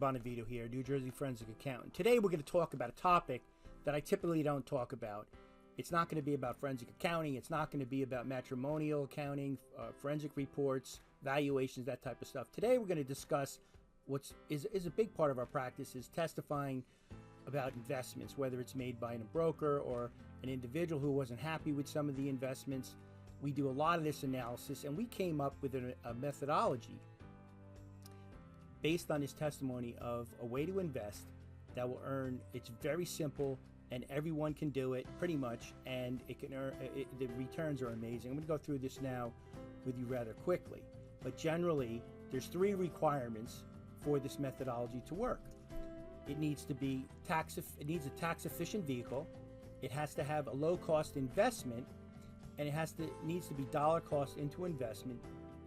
Bonavito here, New Jersey Forensic Accountant. Today we're going to talk about a topic that I typically don't talk about. It's not going to be about forensic accounting. It's not going to be about matrimonial accounting, forensic reports, valuations, that type of stuff. Today we're going to discuss what is a big part of our practice is testifying about investments, whether it's made by a broker or an individual who wasn't happy with some of the investments. We do a lot of this analysis, and we came up with a methodology based on his testimony of a way to invest that will earn. It's very simple, and everyone can do it pretty much, and it can earn. The returns are amazing. I'm going to go through this now with you rather quickly, but generally, there's 3 requirements for this methodology to work. It needs to be It needs a tax-efficient vehicle. It has to have a low-cost investment, and it needs to be dollar cost into investment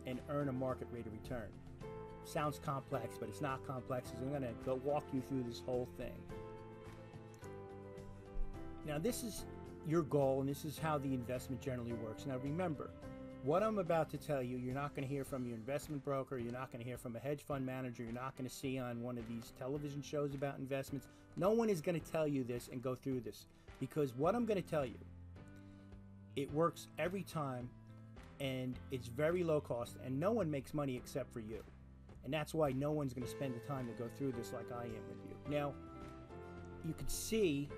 and earn a market rate of return. Sounds complex, but it's not complex, because I'm going to go walk you through this whole thing. Now, this is your goal, and this is how the investment generally works. Now, remember, what I'm about to tell you, you're not going to hear from your investment broker, you're not going to hear from a hedge fund manager, you're not going to see on one of these television shows about investments. No one is going to tell you this and go through this, because what I'm going to tell you, it works every time, and it's very low cost, and no one makes money except for you. And that's why no one's going to spend the time to go through this like I am with you. Now, you can see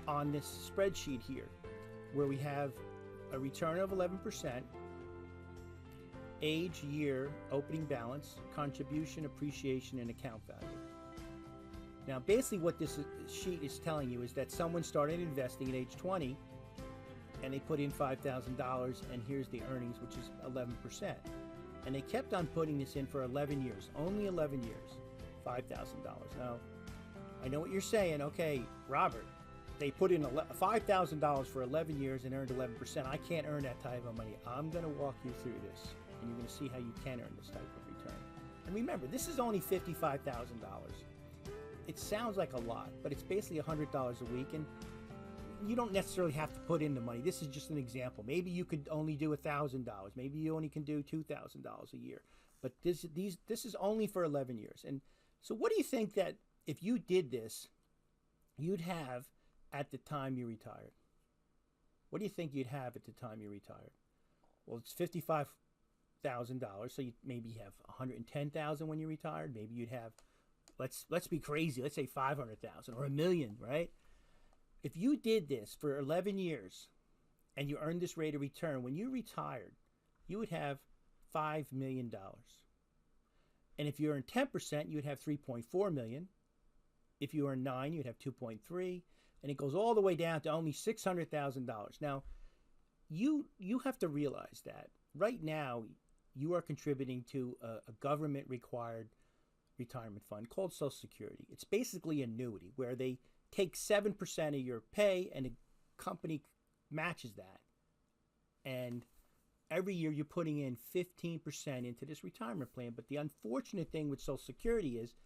on this spreadsheet here where we have a return of 11%, age, year, opening balance, contribution, appreciation, and account value. Now, basically what this sheet is telling you is that someone started investing at age 20 and they put in $5,000, and here's the earnings, which is 11%. And they kept on putting this in for 11 years, only 11 years, $5,000. Now, I know what you're saying. Okay, Robert, they put in $5,000 for 11 years and earned 11%. I can't earn that type of money. I'm going to walk you through this, and you're going to see how you can earn this type of return. And remember, this is only $55,000. It sounds like a lot, but it's basically $100 a week, and you don't necessarily have to put in the money. This is just an example. Maybe you could only do $1,000. Maybe you only can do $2,000 a year. But this is only for 11 years. And so what do you think that if you did this, you'd have at the time you retired? What do you think you'd have at the time you retired? Well, it's $55,000, so you maybe have $110,000 when you retired. Maybe you'd have, let's be crazy, let's say $500,000 or $1 million, right? If you did this for 11 years and you earned this rate of return, when you retired, you would have $5 million. And if you earned 10%, you would have $3.4 million. If you earn 9, you'd have 2.3, and it goes all the way down to only $600,000. Now, you have to realize that right now you are contributing to a government-required retirement fund called Social Security. It's basically an annuity where they take 7% of your pay, and the company matches that. And every year you're putting in 15% into this retirement plan. But the unfortunate thing with Social Security is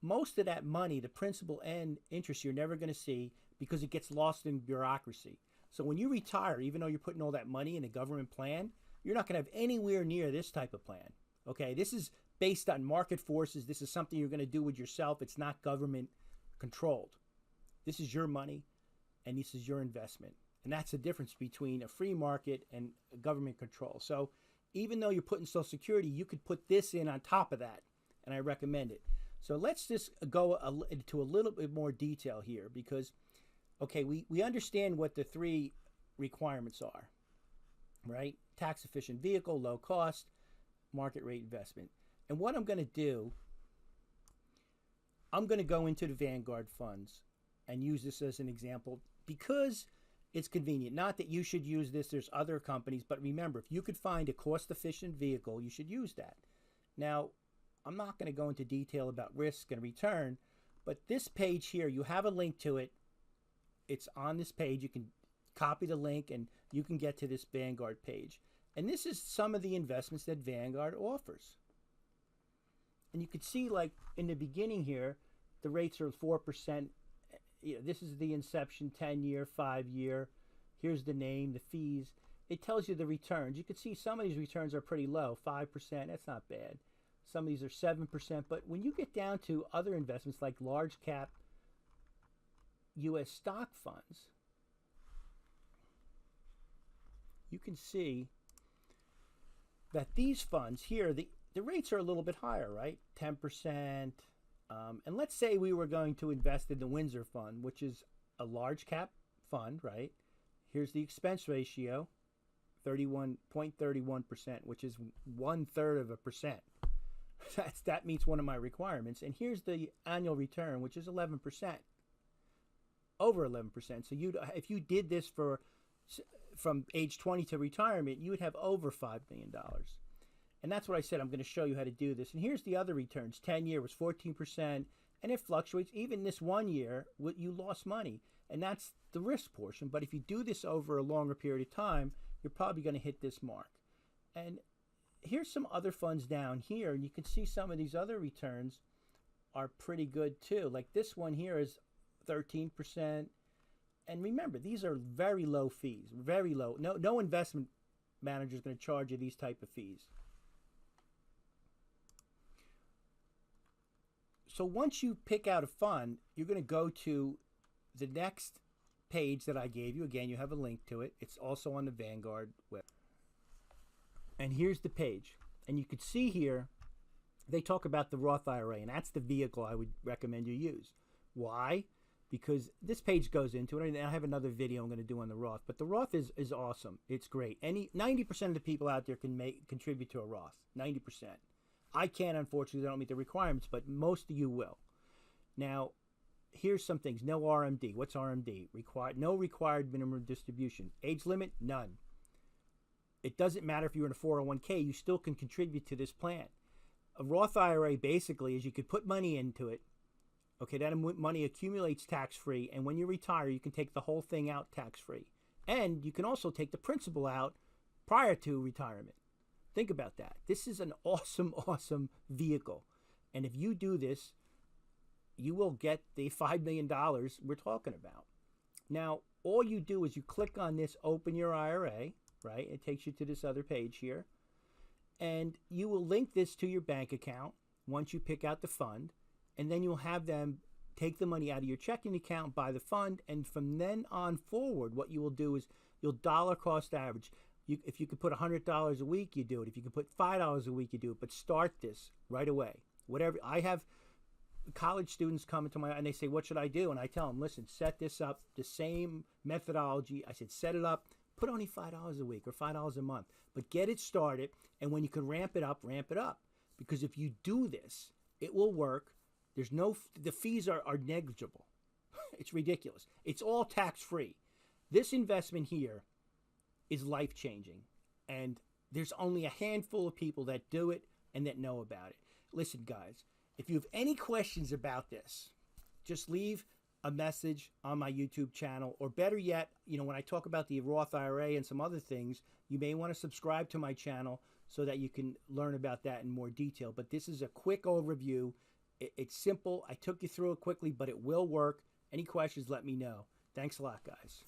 most of that money, the principal and interest, you're never going to see because it gets lost in bureaucracy. So when you retire, even though you're putting all that money in a government plan, you're not going to have anywhere near this type of plan. Okay, this is based on market forces. This is something you're going to do with yourself. It's not government controlled. This is your money, and this is your investment. And that's the difference between a free market and government control. So even though you're putting Social Security, you could put this in on top of that, and I recommend it. So let's just go into a little bit more detail here because, okay, we understand what the 3 requirements are, right? Tax-efficient vehicle, low cost, market rate investment. And what I'm going to do, I'm going to go into the Vanguard Funds and use this as an example because it's convenient. Not that you should use this. There's other companies. But remember, if you could find a cost-efficient vehicle, you should use that. Now, I'm not going to go into detail about risk and return, but this page here, you have a link to it. It's on this page. You can copy the link, and you can get to this Vanguard page. And this is some of the investments that Vanguard offers. And you can see, like, in the beginning here, the rates are 4%. This is the inception, 10-year, 5-year. Here's the name, the fees. It tells you the returns. You can see some of these returns are pretty low, 5%. That's not bad. Some of these are 7%. But when you get down to other investments like large cap U.S. stock funds, you can see that these funds here, the rates are a little bit higher, right? 10%. And let's say we were going to invest in the Windsor Fund, which is a large cap fund, right? Here's the expense ratio, 31.31%, which is 1/3%. That meets one of my requirements. And here's the annual return, which is 11%, over 11%. So if you did this from age 20 to retirement, you would have over $5 million. And that's what I said. I'm going to show you how to do this. And here's the other returns. 10-year was 14%, and it fluctuates. Even this 1 year, you lost money, and that's the risk portion. But if you do this over a longer period of time, you're probably going to hit this mark. And here's some other funds down here, and you can see some of these other returns are pretty good too. Like this one here is 13%. And remember, these are very low fees, very low. No investment manager is going to charge you these type of fees. So once you pick out a fund, you're going to go to the next page that I gave you. Again, you have a link to it. It's also on the Vanguard web. And here's the page. And you can see here, they talk about the Roth IRA, and that's the vehicle I would recommend you use. Why? Because this page goes into it, and I have another video I'm going to do on the Roth. But the Roth is awesome. It's great. 90% of the people out there can contribute to a Roth. 90%. I can't, unfortunately. I don't meet the requirements, but most of you will. Now, here's some things. No RMD. What's RMD? No required minimum distribution. Age limit? None. It doesn't matter if you're in a 401k. You still can contribute to this plan. A Roth IRA basically is you could put money into it. Okay, that money accumulates tax-free, and when you retire, you can take the whole thing out tax-free. And you can also take the principal out prior to retirement. Think about that. This is an awesome, awesome vehicle. And if you do this, you will get the $5 million we're talking about. Now, all you do is you click on this, open your IRA, right? It takes you to this other page here. And you will link this to your bank account once you pick out the fund. And then you'll have them take the money out of your checking account, buy the fund. And from then on forward, what you will do is you'll dollar cost average. If you could put $100 a week, you do it. If you could put $5 a week, you do it. But start this right away. Whatever. I have college students come into and they say, what should I do? And I tell them, listen, set this up, the same methodology. I said, set it up, put only $5 a week or $5 a month, but get it started. And when you can ramp it up, because if you do this, it will work. The fees are negligible. It's ridiculous. It's all tax-free. This investment here is life-changing. And there's only a handful of people that do it and that know about it. Listen, guys, if you have any questions about this, just leave a message on my YouTube channel. Or better yet, when I talk about the Roth IRA and some other things, you may want to subscribe to my channel so that you can learn about that in more detail. But this is a quick overview. It's simple. I took you through it quickly, but it will work. Any questions, let me know. Thanks a lot, guys.